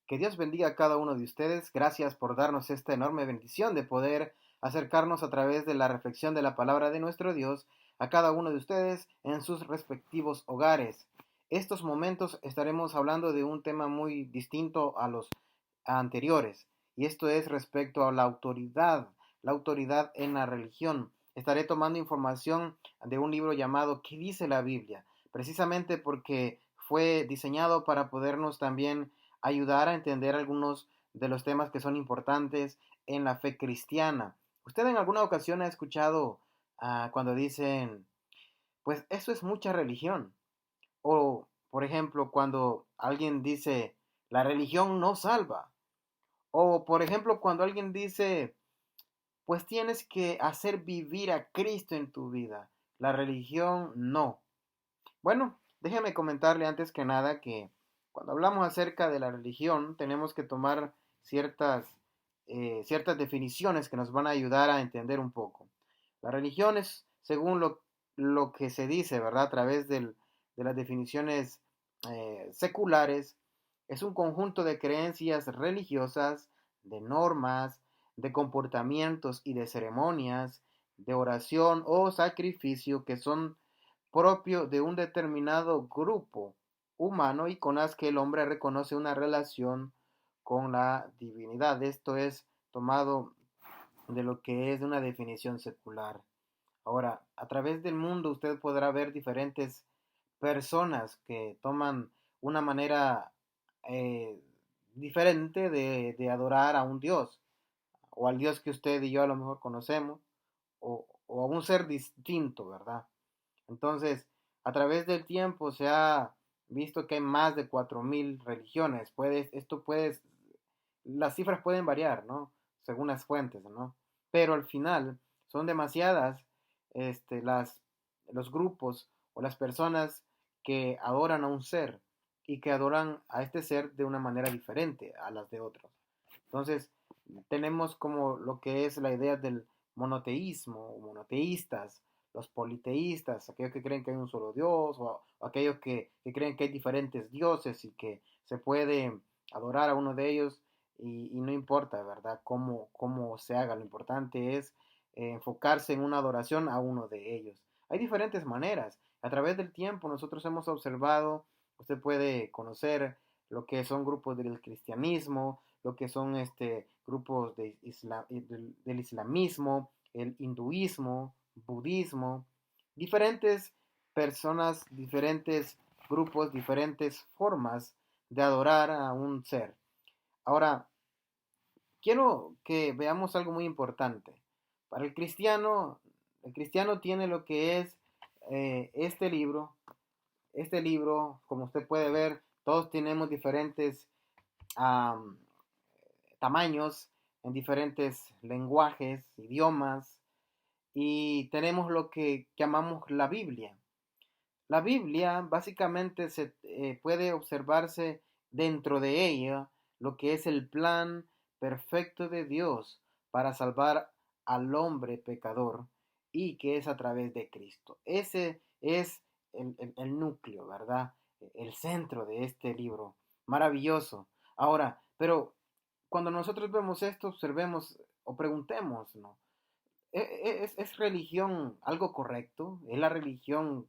Que Dios bendiga a cada uno de ustedes. Gracias por darnos esta enorme bendición de poder acercarnos a través de la reflexión de la palabra de nuestro Dios a cada uno de ustedes en sus respectivos hogares. Estos momentos estaremos hablando de un tema muy distinto a los anteriores, y esto es respecto a la autoridad en la religión. Estaré tomando información de un libro llamado ¿Qué dice la Biblia? Precisamente porque fue diseñado para podernos también ayudar a entender algunos de los temas que son importantes en la fe cristiana. ¿Usted en alguna ocasión ha escuchado cuando dicen, pues eso es mucha religión? O, por ejemplo, cuando alguien dice, la religión no salva. O, por ejemplo, cuando alguien dice, pues tienes que hacer vivir a Cristo en tu vida. La religión no. Bueno, déjeme comentarle antes que nada que cuando hablamos acerca de la religión tenemos que tomar ciertas definiciones que nos van a ayudar a entender un poco. La religión es, según lo que se dice, ¿verdad? A través de las definiciones seculares, es un conjunto de creencias religiosas, de normas, de comportamientos y de ceremonias, de oración o sacrificio que son propio de un determinado grupo humano y con las que el hombre reconoce una relación con la divinidad. Esto es tomado de lo que es una definición secular. Ahora, a través del mundo usted podrá ver diferentes personas que toman una manera eh, diferente de adorar a un Dios, o al Dios que usted y yo a lo mejor conocemos, o a un ser distinto, ¿verdad? Entonces, a través del tiempo se ha visto que hay más de 4.000 religiones. Las cifras pueden variar, ¿no? Según las fuentes, ¿no? Pero al final son demasiadas este, las, los grupos o las personas que adoran a un ser y que adoran a este ser de una manera diferente a las de otros. Entonces, tenemos como lo que es la idea del monoteísmo, o monoteístas, los politeístas, aquellos que creen que hay un solo Dios, o aquellos que creen que hay diferentes dioses y que se puede adorar a uno de ellos y no importa, ¿verdad? Cómo se haga, lo importante es enfocarse en una adoración a uno de ellos. Hay diferentes maneras. A través del tiempo nosotros hemos observado, usted puede conocer lo que son grupos del cristianismo, lo que son grupos del islamismo, el hinduismo, budismo, diferentes personas, diferentes grupos, diferentes formas de adorar a un ser. Ahora, quiero que veamos algo muy importante. Para el cristiano tiene lo que es este libro. Este libro, como usted puede ver, todos tenemos diferentes um, tamaños, en diferentes lenguajes, idiomas, y tenemos lo que llamamos la Biblia. La Biblia básicamente puede observarse dentro de ella lo que es el plan perfecto de Dios para salvar al hombre pecador y que es a través de Cristo. Ese es el núcleo, ¿verdad? El centro de este libro. Maravilloso. Ahora, pero cuando nosotros vemos esto, observemos o preguntemos, ¿no? ¿Es religión algo correcto? ¿Es la religión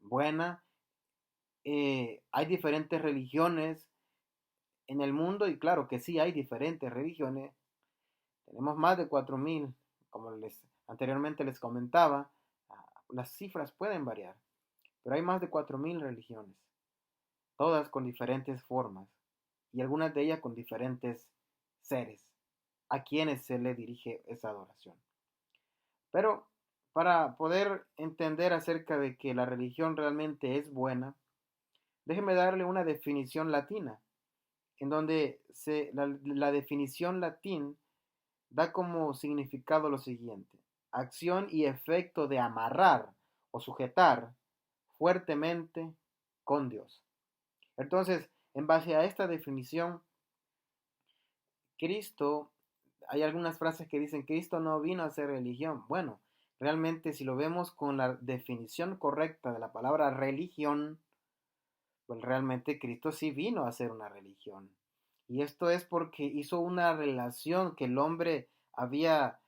buena? Hay diferentes religiones en el mundo y claro que sí hay diferentes religiones. Tenemos más de 4.000, como anteriormente les comentaba. Las cifras pueden variar, pero hay más de 4.000 religiones, todas con diferentes formas y algunas de ellas con diferentes seres a quienes se le dirige esa adoración. Pero para poder entender acerca de que la religión realmente es buena, déjeme darle una definición latina, en donde la definición latín da como significado lo siguiente: acción y efecto de amarrar o sujetar fuertemente con Dios. Entonces, en base a esta definición, Cristo, hay algunas frases que dicen, Cristo no vino a ser religión. Bueno, realmente si lo vemos con la definición correcta de la palabra religión, pues realmente Cristo sí vino a ser una religión. Y esto es porque hizo una relación que el hombre había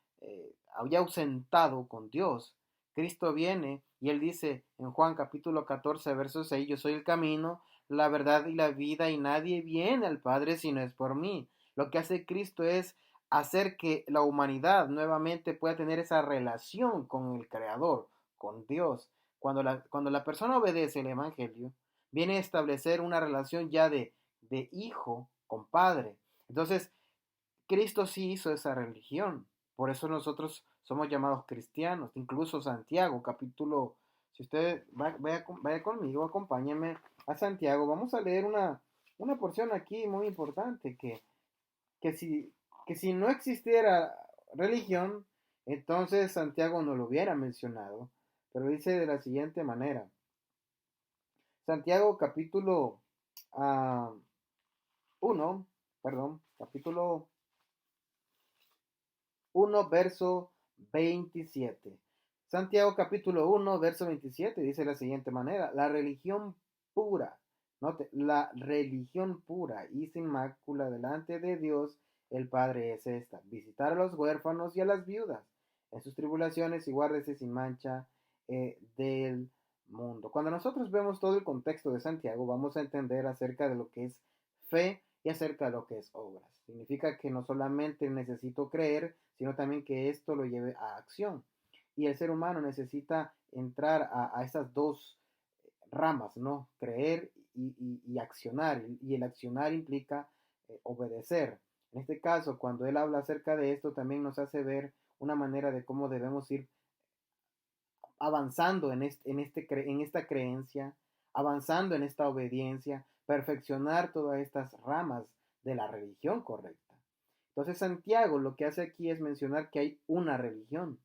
ausentado con Dios. Cristo viene y él dice en Juan capítulo 14, verso 6, yo soy el camino, la verdad y la vida, y nadie viene al Padre si no es por mí. Lo que hace Cristo es hacer que la humanidad nuevamente pueda tener esa relación con el Creador, con Dios. Cuando la persona obedece el Evangelio, viene a establecer una relación ya de hijo con padre. Entonces, Cristo sí hizo esa religión. Por eso nosotros somos llamados cristianos. Incluso Santiago, capítulo, si usted vaya conmigo, acompáñeme a Santiago. Vamos a leer una porción aquí muy importante, que, si, que si no existiera religión, entonces Santiago no lo hubiera mencionado. Pero dice de la siguiente manera. Santiago capítulo 1, perdón, capítulo 1, verso 27. Santiago capítulo 1, verso 27 dice de la siguiente manera, la religión pura, note, la religión pura y sin mácula delante de Dios el Padre es esta, visitar a los huérfanos y a las viudas en sus tribulaciones y guárdese sin mancha del mundo. Cuando nosotros vemos todo el contexto de Santiago, vamos a entender acerca de lo que es fe y acerca de lo que es obras. Significa que no solamente necesito creer, sino también que esto lo lleve a acción. Y el ser humano necesita entrar a estas dos ramas, ¿no? Creer y accionar. Y el accionar implica obedecer. En este caso, cuando él habla acerca de esto, también nos hace ver una manera de cómo debemos ir avanzando en esta creencia, avanzando en esta obediencia, perfeccionar todas estas ramas de la religión correcta. Entonces Santiago lo que hace aquí es mencionar que hay una religión,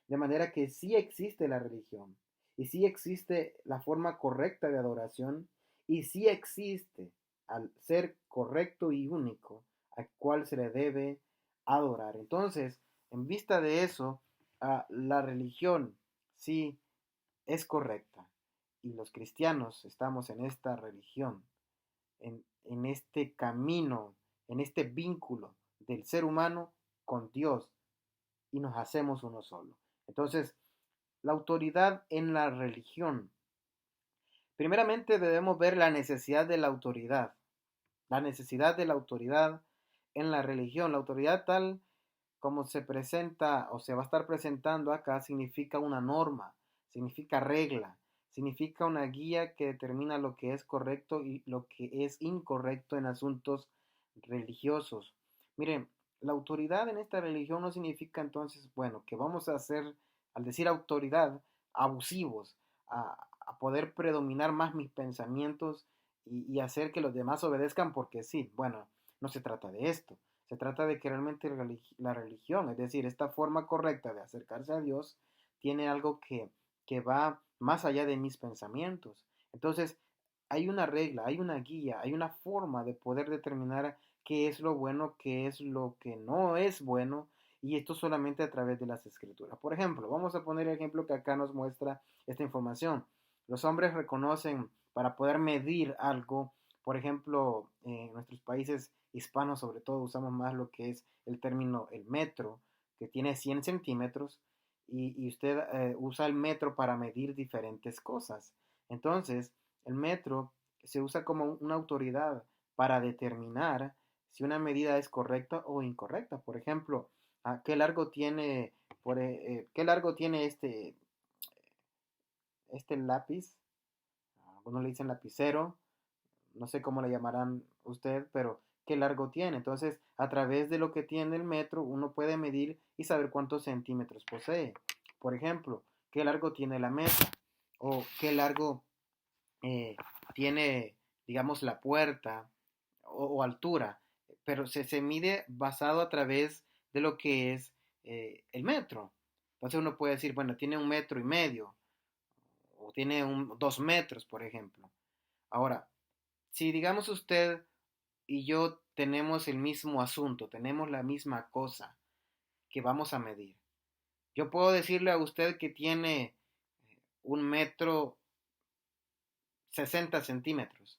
de manera que sí existe la religión, y sí existe la forma correcta de adoración, y sí existe al ser correcto y único al cual se le debe adorar. Entonces, en vista de eso, la religión sí es correcta. Y los cristianos estamos en esta religión, en este camino, en este vínculo del ser humano con Dios y nos hacemos uno solo. Entonces, la autoridad en la religión. Primeramente debemos ver la necesidad de la autoridad. La necesidad de la autoridad en la religión. La autoridad tal como se presenta o se va a estar presentando acá significa una norma, significa regla, significa una guía que determina lo que es correcto y lo que es incorrecto en asuntos religiosos. Miren, la autoridad en esta religión no significa entonces, bueno, que vamos a ser, al decir autoridad, abusivos, a poder predominar más mis pensamientos y hacer que los demás obedezcan porque sí. Bueno, no se trata de esto. Se trata de que realmente la religión, es decir, esta forma correcta de acercarse a Dios, tiene algo que va más allá de mis pensamientos. Entonces, hay una regla, hay una guía, hay una forma de poder determinar qué es lo bueno, qué es lo que no es bueno, y esto solamente a través de las escrituras. Por ejemplo, vamos a poner el ejemplo que acá nos muestra esta información. Los hombres reconocen para poder medir algo, por ejemplo, en nuestros países hispanos sobre todo usamos más lo que es el término el metro, que tiene 100 centímetros, y usted usa el metro para medir diferentes cosas. Entonces, el metro se usa como una autoridad para determinar si una medida es correcta o incorrecta. Por ejemplo, ¿qué largo tiene, qué largo tiene este lápiz? Algunos le dicen lapicero, no sé cómo le llamarán usted, pero qué largo tiene. Entonces, a través de lo que tiene el metro, uno puede medir y saber cuántos centímetros posee. Por ejemplo, qué largo tiene la mesa o qué largo eh, tiene, digamos, la puerta o altura, pero se mide basado a través de lo que es el metro. Entonces uno puede decir, bueno, tiene 1,5 metros o tiene 2 metros, por ejemplo. Ahora, si digamos usted y yo tenemos el mismo asunto, tenemos la misma cosa que vamos a medir, yo puedo decirle a usted que tiene 1,60 metros.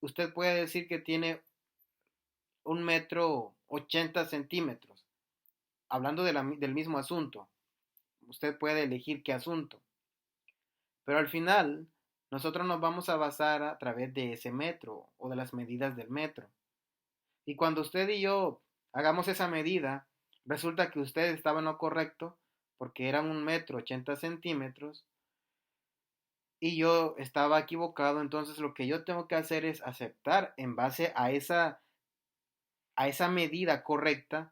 Usted puede decir que tiene 1 metro 80 centímetros, hablando del mismo asunto. Usted puede elegir qué asunto, pero al final nosotros nos vamos a basar a través de ese metro o de las medidas del metro. Y cuando usted y yo hagamos esa medida, resulta que usted estaba en lo correcto porque eran 1 metro 80 centímetros y yo estaba equivocado. Entonces lo que yo tengo que hacer es aceptar en base a esa medida correcta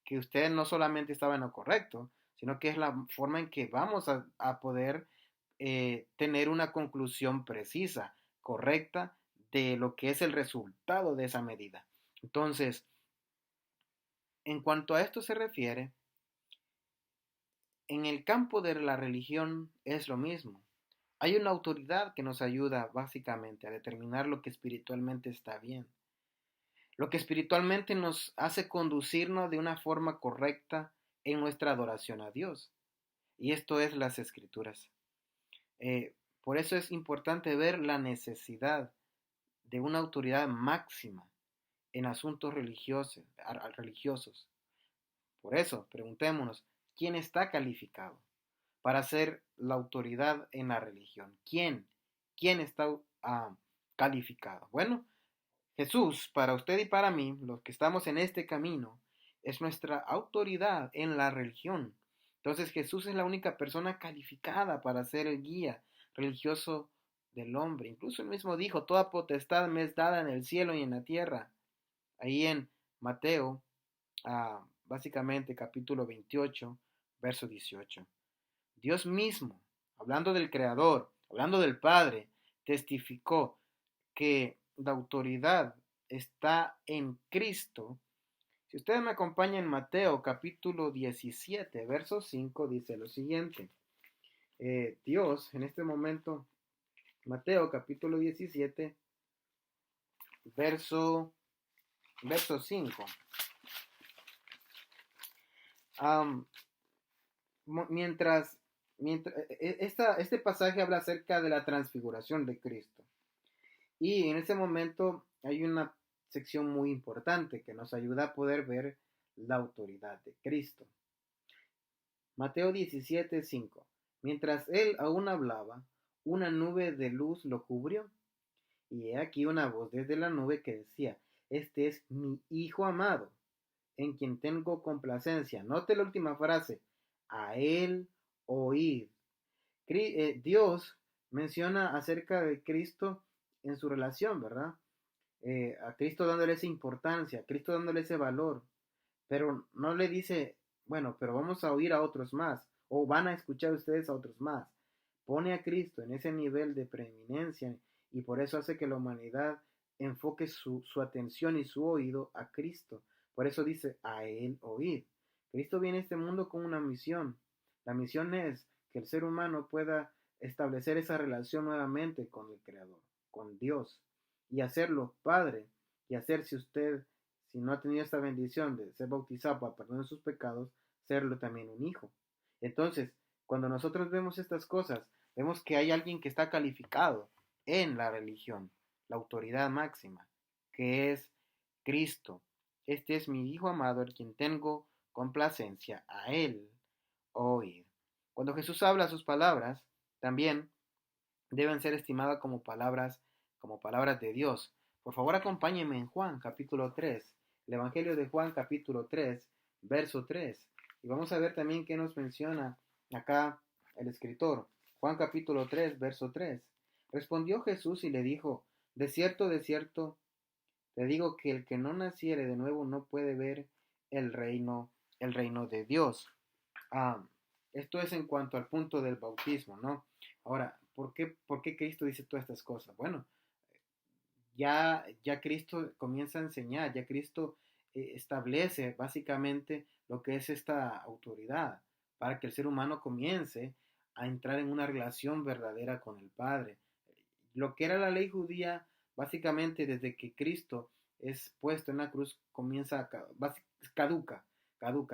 que usted no solamente estaba en lo correcto, sino que es la forma en que vamos a poder tener una conclusión precisa, correcta, de lo que es el resultado de esa medida. Entonces, en cuanto a esto se refiere, en el campo de la religión es lo mismo. Hay una autoridad que nos ayuda básicamente a determinar lo que espiritualmente está bien, lo que espiritualmente nos hace conducirnos de una forma correcta en nuestra adoración a Dios. Y esto es las escrituras. Por eso es importante ver la necesidad de una autoridad máxima en asuntos religiosos. Por eso, preguntémonos, ¿quién está calificado para ser la autoridad en la religión? ¿Quién? ¿Quién está calificado? Bueno, Jesús, para usted y para mí, los que estamos en este camino, es nuestra autoridad en la religión. Entonces Jesús es la única persona calificada para ser el guía religioso del hombre. Incluso él mismo dijo, toda potestad me es dada en el cielo y en la tierra. Ahí en Mateo, básicamente capítulo 28, verso 18. Dios mismo, hablando del Creador, hablando del Padre, testificó que la autoridad está en Cristo. Si ustedes me acompañan en Mateo capítulo 17, verso 5, dice lo siguiente. Dios, en este momento, Mateo capítulo 17, verso 5. Mientras este pasaje habla acerca de la transfiguración de Cristo. Y en ese momento hay una sección muy importante que nos ayuda a poder ver la autoridad de Cristo. Mateo 17:5. Mientras él aún hablaba, una nube de luz lo cubrió. Y he aquí una voz desde la nube que decía, este es mi Hijo amado, en quien tengo complacencia. Note la última frase, a él oíd. Dios menciona acerca de Cristo en su relación, ¿verdad? A Cristo dándole esa importancia, a Cristo dándole ese valor, pero no le dice, bueno, pero vamos a oír a otros más, o van a escuchar ustedes a otros más. Pone a Cristo en ese nivel de preeminencia y por eso hace que la humanidad enfoque su atención y su oído a Cristo. Por eso dice, a él oír. Cristo viene a este mundo con una misión. La misión es que el ser humano pueda establecer esa relación nuevamente con el Creador, con Dios, y hacerlo Padre, y hacer si no ha tenido esta bendición de ser bautizado para perdón de sus pecados, serlo también un hijo. Entonces, cuando nosotros vemos estas cosas, vemos que hay alguien que está calificado en la religión, la autoridad máxima, que es Cristo. Este es mi Hijo amado, el quien tengo complacencia, a él oír. Cuando Jesús habla sus palabras, también deben ser estimadas como palabras de Dios. Por favor, acompáñenme en Juan capítulo 3, el Evangelio de Juan capítulo 3, verso 3. Y vamos a ver también qué nos menciona acá el escritor. Juan capítulo 3, verso 3. Respondió Jesús y le dijo, de cierto, te digo que el que no naciere de nuevo no puede ver el reino de Dios. Esto es en cuanto al punto del bautismo, ¿no? Ahora, ¿por qué Cristo dice todas estas cosas? Bueno, ya Cristo comienza a enseñar, ya Cristo establece básicamente lo que es esta autoridad para que el ser humano comience a entrar en una relación verdadera con el Padre. Lo que era la ley judía, básicamente desde que Cristo es puesto en la cruz, caduca,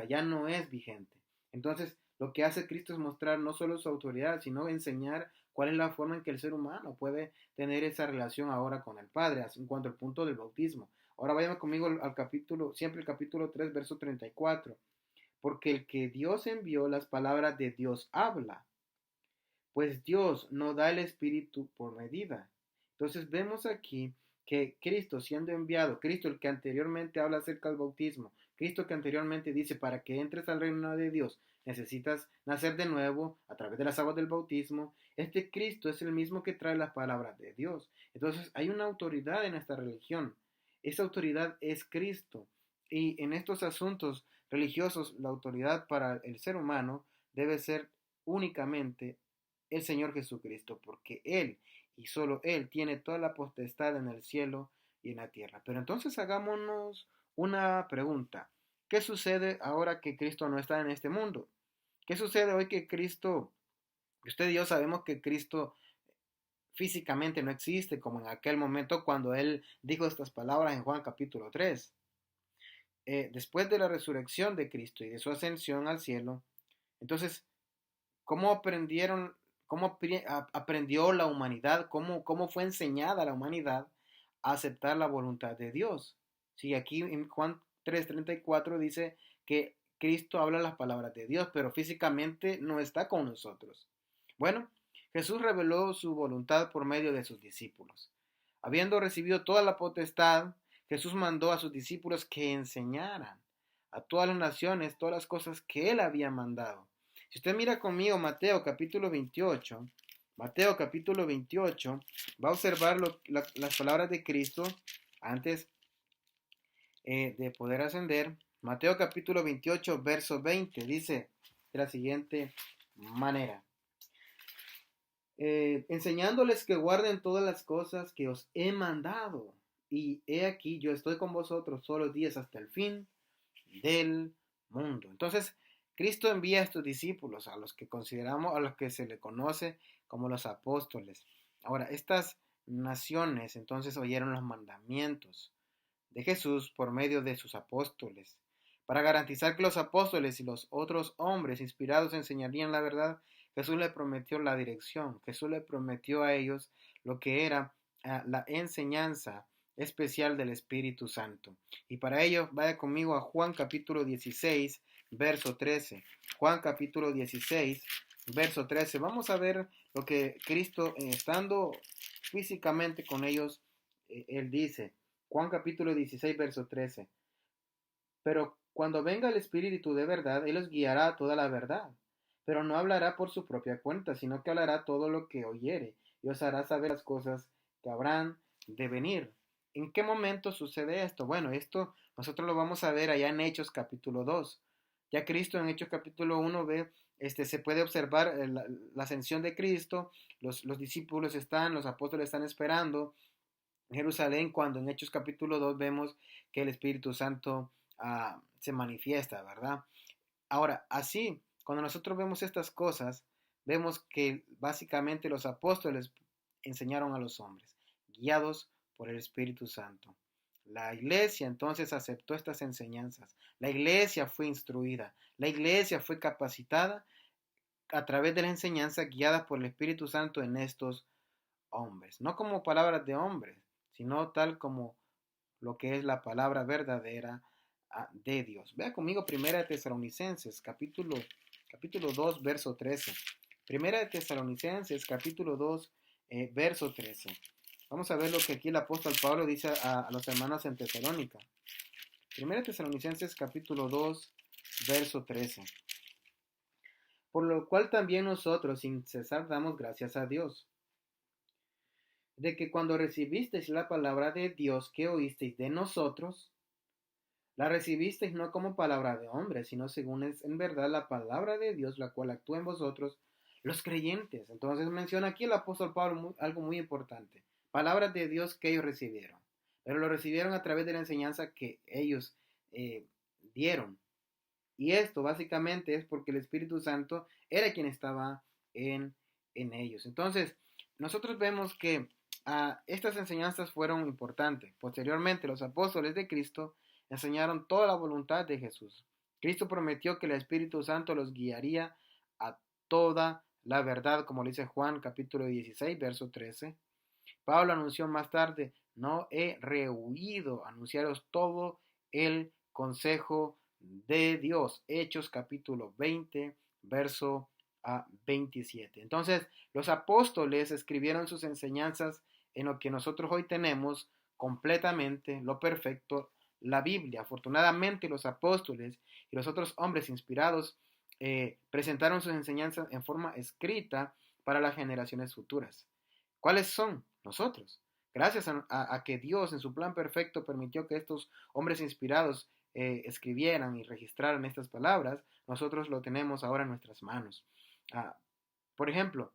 ya no es vigente. Entonces, lo que hace Cristo es mostrar no solo su autoridad, sino enseñar cuál es la forma en que el ser humano puede tener esa relación ahora con el Padre, en cuanto al punto del bautismo. Ahora vayan conmigo al capítulo, siempre el capítulo 3, verso 34. Porque el que Dios envió, las palabras de Dios habla, pues Dios no da el Espíritu por medida. Entonces vemos aquí que Cristo siendo enviado, Cristo el que anteriormente habla acerca del bautismo, Cristo que anteriormente dice, para que entres al reino de Dios, necesitas nacer de nuevo a través de las aguas del bautismo. Este Cristo es el mismo que trae las palabras de Dios. Entonces hay una autoridad en esta religión. Esa autoridad es Cristo. Y en estos asuntos religiosos, la autoridad para el ser humano debe ser únicamente el Señor Jesucristo, porque Él y solo Él tiene toda la potestad en el cielo y en la tierra. Pero entonces hagámonos una pregunta. ¿Qué sucede ahora que Cristo no está en este mundo? ¿Qué sucede hoy que Cristo, usted y yo sabemos que Cristo físicamente no existe, como en aquel momento cuando Él dijo estas palabras en Juan capítulo 3? Después de la resurrección de Cristo y de su ascensión al cielo, entonces, ¿cómo aprendieron, aprendió la humanidad, cómo fue enseñada la humanidad a aceptar la voluntad de Dios? Sí, aquí en Juan 3:34 dice que Cristo habla las palabras de Dios, pero físicamente no está con nosotros. Bueno, Jesús reveló su voluntad por medio de sus discípulos. Habiendo recibido toda la potestad, Jesús mandó a sus discípulos que enseñaran a todas las naciones todas las cosas que él había mandado. Si usted mira conmigo Mateo capítulo 28, va a observar las palabras de Cristo antes de poder ascender. Mateo capítulo 28, verso 20, dice de la siguiente manera. Enseñándoles que guarden todas las cosas que os he mandado. Y he aquí, yo estoy con vosotros todos los días hasta el fin del mundo. Entonces, Cristo envía a estos discípulos, a los que consideramos, a los que se le conoce como los apóstoles. Ahora, estas naciones entonces oyeron los mandamientos de Jesús por medio de sus apóstoles. Para garantizar que los apóstoles y los otros hombres inspirados enseñarían la verdad, Jesús le prometió la dirección, Jesús le prometió a ellos lo que era la enseñanza especial del Espíritu Santo. Y para ello, vaya conmigo a Juan capítulo 16, verso 13. Juan capítulo 16, verso 13. Vamos a ver lo que Cristo, estando físicamente con ellos, él dice. Juan capítulo 16, verso 13. Pero cuando venga el Espíritu de verdad, Él os guiará a toda la verdad. Pero no hablará por su propia cuenta, sino que hablará todo lo que oyere y os hará saber las cosas que habrán de venir. ¿En qué momento sucede esto? Bueno, esto nosotros lo vamos a ver allá en Hechos capítulo 2. Ya Cristo en Hechos capítulo 1 ve, se puede observar la ascensión de Cristo, los discípulos están, los apóstoles están esperando en Jerusalén, cuando en Hechos capítulo 2 vemos que el Espíritu Santo se manifiesta, ¿verdad? Ahora, así, cuando nosotros vemos estas cosas, vemos que básicamente los apóstoles enseñaron a los hombres, guiados por el Espíritu Santo. La iglesia entonces aceptó estas enseñanzas. La iglesia fue instruida. La iglesia fue capacitada a través de la enseñanza guiada por el Espíritu Santo en estos hombres. No como palabras de hombres, sino tal como lo que es la palabra verdadera de Dios. Vea conmigo Primera de Tesalonicenses, capítulo 2, verso 13. Primera de Tesalonicenses, capítulo 2, verso 13. Vamos a ver lo que aquí el apóstol Pablo dice a los hermanos en Tesalónica. Primera de Tesalonicenses, capítulo 2, verso 13. Por lo cual también nosotros sin cesar damos gracias a Dios, de que cuando recibisteis la palabra de Dios que oísteis de nosotros, la recibisteis no como palabra de hombre, sino según es en verdad la palabra de Dios, la cual actúa en vosotros, los creyentes. Entonces menciona aquí el apóstol Pablo algo muy importante. Palabras de Dios que ellos recibieron. Pero lo recibieron a través de la enseñanza que ellos dieron. Y esto básicamente es porque el Espíritu Santo era quien estaba en ellos. Entonces, nosotros vemos que estas enseñanzas fueron importantes. Posteriormente, los apóstoles de Cristo enseñaron toda la voluntad de Jesús. Cristo prometió que el Espíritu Santo los guiaría a toda la verdad, como lo dice Juan capítulo 16, verso 13. Pablo anunció más tarde no he rehuido anunciaros todo el consejo de Dios. Hechos capítulo 20, verso 27. Entonces, los apóstoles escribieron sus enseñanzas en lo que nosotros hoy tenemos completamente, lo perfecto, la Biblia. Afortunadamente, los apóstoles y los otros hombres inspirados presentaron sus enseñanzas en forma escrita para las generaciones futuras. ¿Cuáles son? Nosotros. Gracias a que Dios en su plan perfecto permitió que estos hombres inspirados escribieran y registraran estas palabras, nosotros lo tenemos ahora en nuestras manos. Por ejemplo,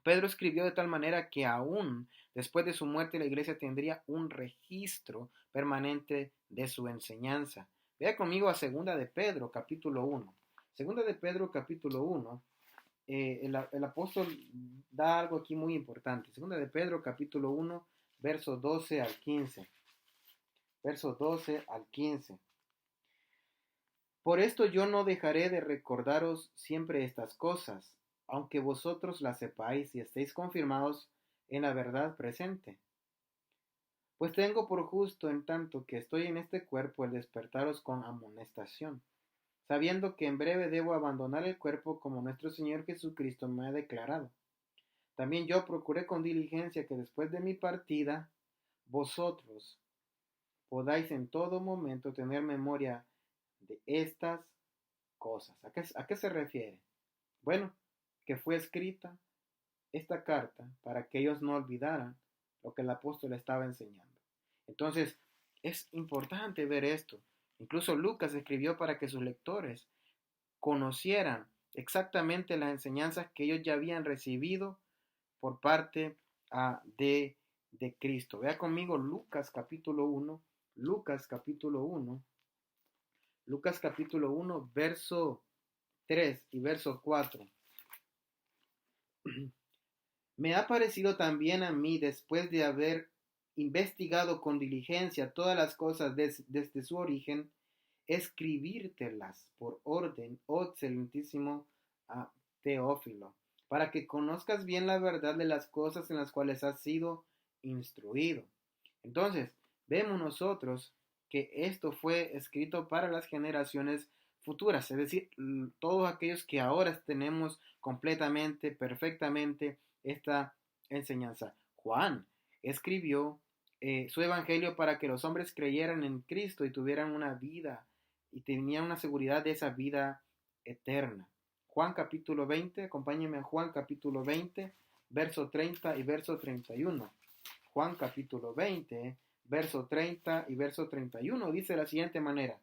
Pedro escribió de tal manera que aún después de su muerte la iglesia tendría un registro permanente de su enseñanza. Vea conmigo a Segunda de Pedro, capítulo 1. Segunda de Pedro, capítulo 1. El apóstol da algo aquí muy importante. Segunda de Pedro, capítulo 1, verso 12 al 15. Verso 12 al 15. Por esto yo no dejaré de recordaros siempre estas cosas, aunque vosotros las sepáis y estéis confirmados en la verdad presente. Pues tengo por justo, en tanto que estoy en este cuerpo, el despertaros con amonestación, sabiendo que en breve debo abandonar el cuerpo como nuestro Señor Jesucristo me ha declarado. También yo procuré con diligencia que después de mi partida, vosotros podáis en todo momento tener memoria de estas cosas. ¿A qué se refiere? Bueno, que fue escrita esta carta para que ellos no olvidaran lo que el apóstol estaba enseñando. Entonces, es importante ver esto. Incluso Lucas escribió para que sus lectores conocieran exactamente las enseñanzas que ellos ya habían recibido por parte de Cristo. Vea conmigo Lucas capítulo 1, Lucas capítulo 1, Lucas capítulo 1, verso 3 y verso 4. Me ha parecido también a mí, después de haber investigado con diligencia todas las cosas desde su origen, escribírtelas por orden, oh excelentísimo Teófilo, para que conozcas bien la verdad de las cosas en las cuales has sido instruido. Entonces, vemos nosotros que esto fue escrito para las generaciones futuras, es decir, todos aquellos que ahora tenemos completamente, perfectamente esta enseñanza. Juan escribió su evangelio para que los hombres creyeran en Cristo y tuvieran una vida y tenían una seguridad de esa vida eterna. Juan capítulo 20, acompáñenme a Juan capítulo 20, verso 30 y verso 31. Juan capítulo 20, verso 30 y verso 31 dice de la siguiente manera: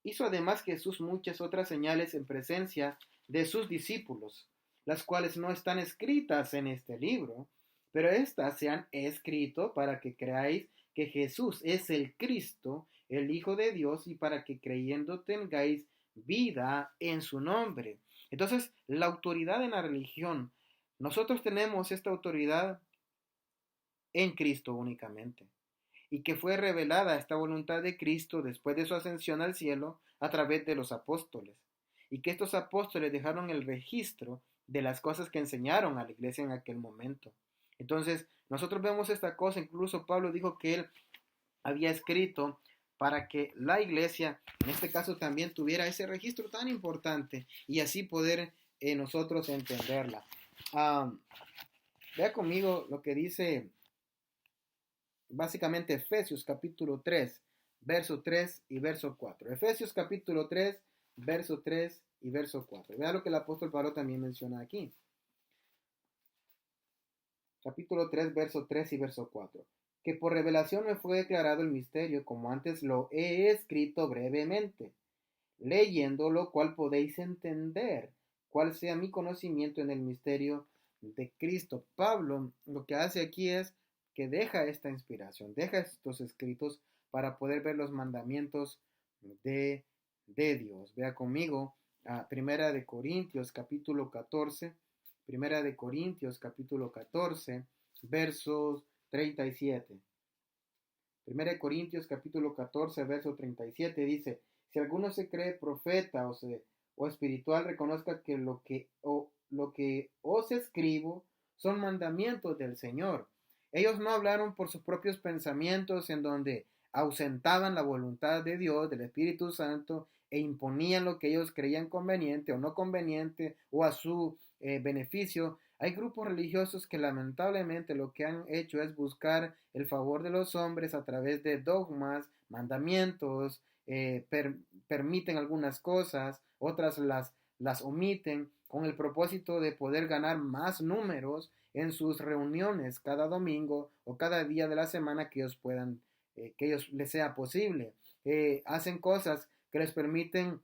hizo además Jesús muchas otras señales en presencia de sus discípulos, las cuales no están escritas en este libro, pero éstas se han escrito para que creáis que Jesús es el Cristo, el Hijo de Dios, y para que creyendo tengáis vida en su nombre. Entonces, la autoridad en la religión, nosotros tenemos esta autoridad en Cristo únicamente, y que fue revelada esta voluntad de Cristo después de su ascensión al cielo a través de los apóstoles, y que estos apóstoles dejaron el registro de las cosas que enseñaron a la iglesia en aquel momento. Entonces, nosotros vemos esta cosa, incluso Pablo dijo que él había escrito para que la iglesia, en este caso, también tuviera ese registro tan importante y así poder nosotros entenderla. Vea conmigo lo que dice básicamente Efesios capítulo 3, verso 3 y verso 4. Efesios capítulo 3, verso 3 y verso 4. Vea lo que el apóstol Pablo también menciona aquí. Capítulo 3, verso 3 y verso 4. Que por revelación me fue declarado el misterio, como antes lo he escrito brevemente, leyendo lo cual podéis entender cuál sea mi conocimiento en el misterio de Cristo. Pablo lo que hace aquí es que deja esta inspiración, deja estos escritos para poder ver los mandamientos de Dios. Vea conmigo a Primera de Corintios capítulo 14, Primera de Corintios capítulo 14, versos 37. Primera de Corintios capítulo 14, verso 37 dice: si alguno se cree profeta o espiritual, reconozca que lo que os escribo son mandamientos del Señor. Ellos no hablaron por sus propios pensamientos en donde ausentaban la voluntad de Dios, del Espíritu Santo, e imponían lo que ellos creían conveniente o no conveniente o a su beneficio. Hay grupos religiosos que lamentablemente lo que han hecho es buscar el favor de los hombres a través de dogmas, mandamientos, permiten algunas cosas, otras las omiten con el propósito de poder ganar más números en sus reuniones cada domingo o cada día de la semana que ellos puedan, que ellos les sea posible. Hacen cosas que les permiten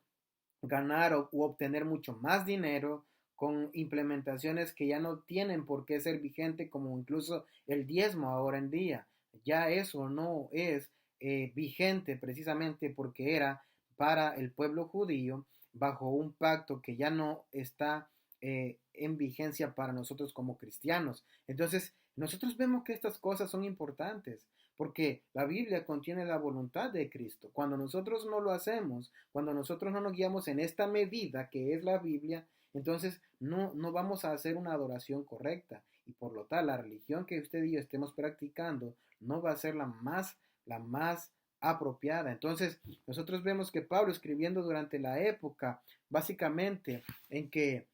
ganar u obtener mucho más dinero con implementaciones que ya no tienen por qué ser vigente, como incluso el diezmo ahora en día. Ya eso no es vigente precisamente porque era para el pueblo judío bajo un pacto que ya no está en vigencia para nosotros como cristianos. Entonces, nosotros vemos que estas cosas son importantes porque la Biblia contiene la voluntad de Cristo. Cuando nosotros no lo hacemos, cuando nosotros no nos guiamos en esta medida que es la Biblia, entonces no vamos a hacer una adoración correcta. Y por lo tal, la religión que usted y yo estemos practicando no va a ser la más apropiada. Entonces, nosotros vemos que Pablo escribiendo durante la época, básicamente en que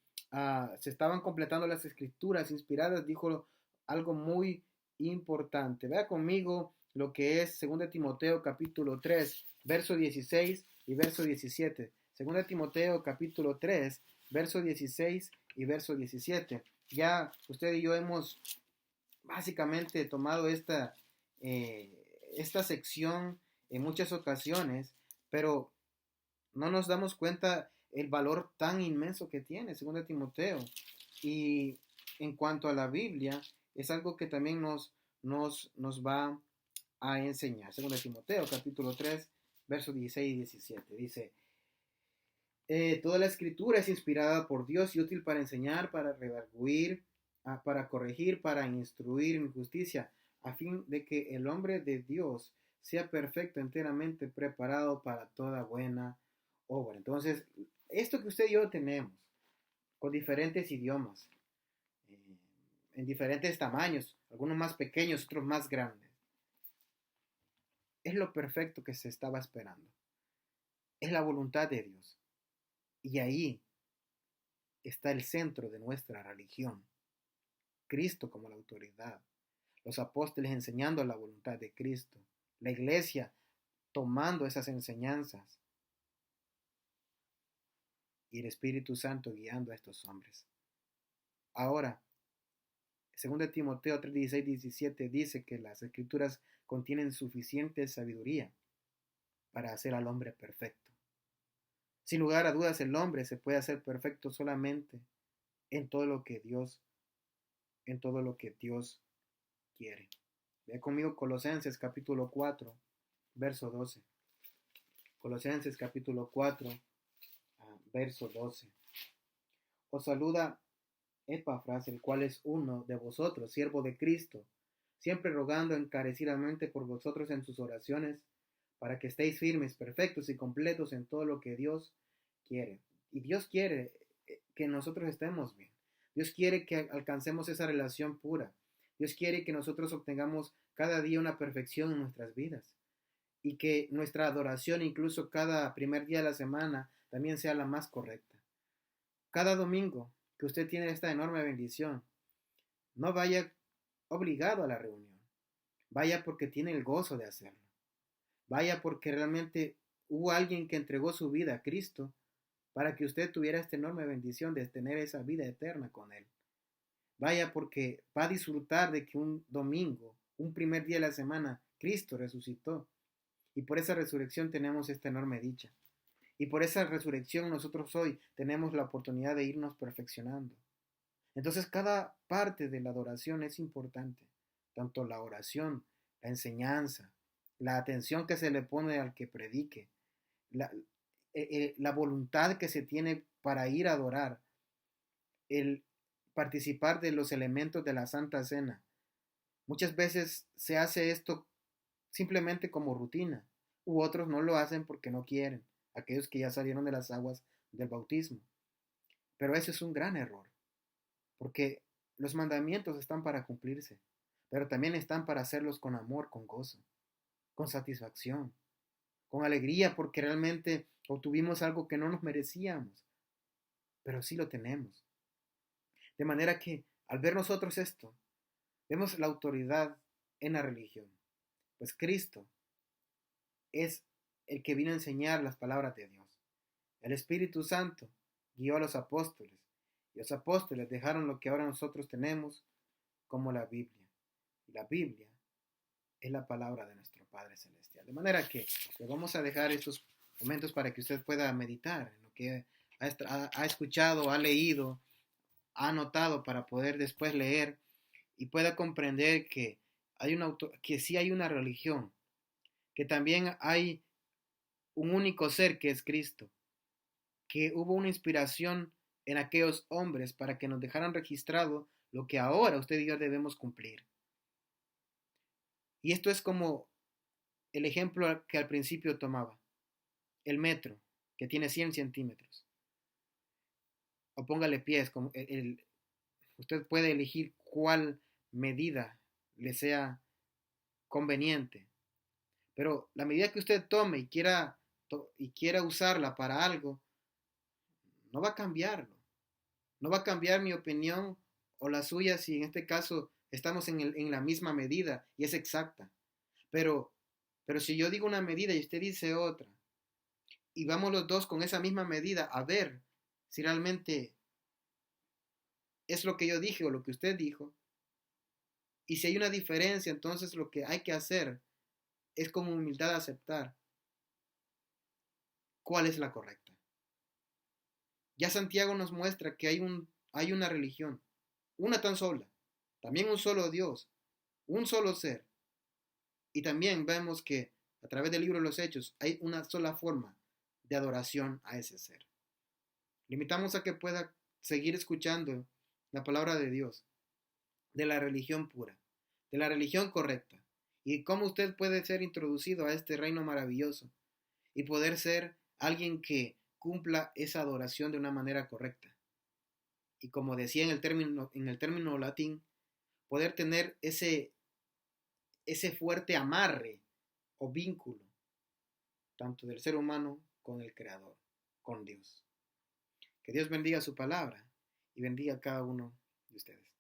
se estaban completando las escrituras inspiradas, dijo algo muy importante. Vea conmigo lo que es 2 Timoteo capítulo 3, verso 16 y verso 17. 2 Timoteo capítulo 3, verso 16 y verso 17. Ya usted y yo hemos básicamente tomado esta sección en muchas ocasiones, pero no nos damos cuenta el valor tan inmenso que tiene 2 Timoteo. Y en cuanto a la Biblia, es algo que también nos va a enseñar. 2 Timoteo, capítulo 3, versos 16 y 17. Dice, toda la escritura es inspirada por Dios y útil para enseñar, para redarguir, para corregir, para instruir en justicia, a fin de que el hombre de Dios sea perfecto, enteramente preparado para toda buena obra. Entonces, esto que usted y yo tenemos, con diferentes idiomas, eh, en diferentes tamaños, algunos más pequeños, otros más grandes, es lo perfecto que se estaba esperando. Es la voluntad de Dios. Y ahí está el centro de nuestra religión. Cristo como la autoridad. Los apóstoles enseñando la voluntad de Cristo. La iglesia tomando esas enseñanzas. Y el Espíritu Santo guiando a estos hombres. Ahora, 2 Timoteo 3, 16, 17 dice que las escrituras contienen suficiente sabiduría para hacer al hombre perfecto. Sin lugar a dudas, el hombre se puede hacer perfecto solamente en todo lo que Dios, en todo lo que Dios quiere. Ve conmigo Colosenses capítulo 4, verso 12. Colosenses capítulo 4, verso 12. Os saluda Epafras, el cual es uno de vosotros, siervo de Cristo, siempre rogando encarecidamente por vosotros en sus oraciones, para que estéis firmes, perfectos y completos en todo lo que Dios quiere. Y Dios quiere que nosotros estemos bien. Dios quiere que alcancemos esa relación pura. Dios quiere que nosotros obtengamos cada día una perfección en nuestras vidas. Y que nuestra adoración, incluso cada primer día de la semana, también sea la más correcta. Cada domingo que usted tiene esta enorme bendición, no vaya obligado a la reunión. Vaya porque tiene el gozo de hacerlo. Vaya porque realmente hubo alguien que entregó su vida a Cristo para que usted tuviera esta enorme bendición de tener esa vida eterna con Él. Vaya porque va a disfrutar de que un domingo, un primer día de la semana, Cristo resucitó. Y por esa resurrección tenemos esta enorme dicha. Y por esa resurrección nosotros hoy tenemos la oportunidad de irnos perfeccionando. Entonces cada parte de la adoración es importante. Tanto la oración, la enseñanza, la atención que se le pone al que predique, la voluntad que se tiene para ir a adorar, el participar de los elementos de la Santa Cena. Muchas veces se hace esto simplemente como rutina, u otros no lo hacen porque no quieren, aquellos que ya salieron de las aguas del bautismo. Pero eso es un gran error, porque los mandamientos están para cumplirse. pero también están para hacerlos con amor, con gozo, con satisfacción, con alegría, porque realmente obtuvimos algo que no nos merecíamos, pero sí lo tenemos. De manera que al ver nosotros esto, vemos la autoridad en la religión, pues Cristo es el que vino a enseñar las palabras de Dios. El Espíritu Santo guió a los apóstoles y los apóstoles dejaron lo que ahora nosotros tenemos como la Biblia. Y la Biblia es la palabra de nuestro Padre Celestial. De manera que le vamos a dejar estos momentos para que usted pueda meditar en lo que ha escuchado, ha leído, ha anotado para poder después leer y pueda comprender que que sí hay una religión, que también hay un único ser que es Cristo, que hubo una inspiración en aquellos hombres para que nos dejaran registrado lo que ahora usted y yo debemos cumplir. Y esto es como el ejemplo que al principio tomaba, el metro, que tiene 100 centímetros, o póngale pies, usted puede elegir cuál medida le sea conveniente, pero la medida que usted tome y quiera usarla para algo, no va a cambiarlo. No va a cambiar mi opinión o la suya si en este caso estamos en la misma medida y es exacta. Pero, pero si yo digo una medida y usted dice otra, y vamos los dos con esa misma medida a ver si realmente es lo que yo dije o lo que usted dijo, y si hay una diferencia, entonces lo que hay que hacer es con humildad aceptar cuál es la correcta. Ya Santiago nos muestra que hay una religión, una tan sola, también un solo Dios, un solo ser. Y también vemos que a través del libro de los Hechos hay una sola forma de adoración a ese ser. Le invitamos a que pueda seguir escuchando la palabra de Dios, de la religión pura, de la religión correcta, y cómo usted puede ser introducido a este reino maravilloso y poder ser alguien que cumpla esa adoración de una manera correcta. Y como decía en el término latín, poder tener ese fuerte amarre o vínculo, tanto del ser humano con el Creador, con Dios. Que Dios bendiga su palabra y bendiga a cada uno de ustedes.